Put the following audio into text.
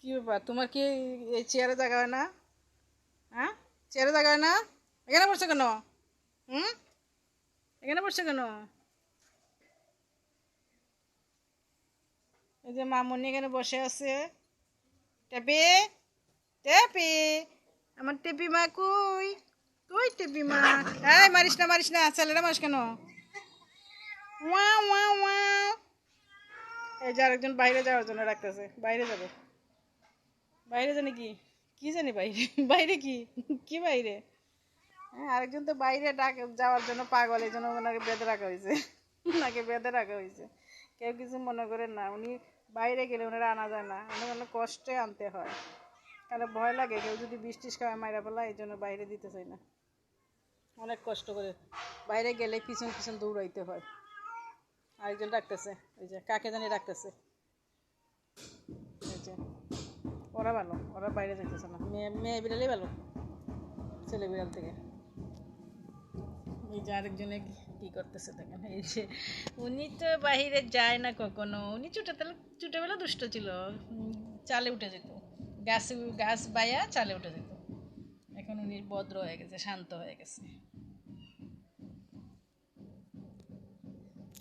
কি ব্যাপার, তোমার কি এই চেয়ারে জায়গা হয় না? হ্যাঁ, চেয়ারে জায়গা হয় না? এখানে বসছো কেন? হুম, এখানে বসছো কেন? এই যে মামুনি এখানে বসে আছে। টেপি, টেপি, আমার টেপি মা কই? কই টেপি মা? এই মারিস না, মারিস না, ছেলেরা মারিস কেন? ওয়া ওয়া ওয়া। এই যে আরেকজন বাইরে যাওয়ার জন্য রাখতেছে, বাইরে যাবে। বাইরে জানি কি, কি জানি বাইরে, বাইরে কি, কি বাইরে? হ্যাঁ, আরেকজন তো বাইরে ডাক যাওয়ার জন্য পাগল, এই জন্য ওনাকে বেঁধে রাখা হয়েছে, ওনাকে বেঁধে রাখা হয়েছে। কেউ কিছু মনে করেন না, উনি বাইরে গেলে ওনারা আনা যায় না, উনি অনেক কষ্টে আনতে হয়, তাহলে ভয় লাগে কেউ যদি বৃষ্টিস খাওয়ায় মাইরা ফেলা, এই জন্য বাইরে দিতে চাই না, অনেক কষ্ট করে বাইরে গেলে পিছন পিছন দৌড়াইতে হয়। আরেকজন ডাকতেছে, ওই যে কাকে জানি ডাকতেছে। এই যে ওরা ভালো, ওরা বাইরে যাইতেছে না, মেয়ে মেয়ে বিড়ালই ভালো ছেলে বিড়াল থেকে। এই যে আরেকজনে কি করতেছে দেখেন, এই যে উনি তো বাহিরে যায় না কখনো, উনি ছোটবেলা দুষ্ট ছিল। চালে উঠে যেত, গাছ গাছ বাইয়া চালে উঠে যেত। এখন উনি ভদ্র হয়ে গেছে, শান্ত হয়ে গেছে।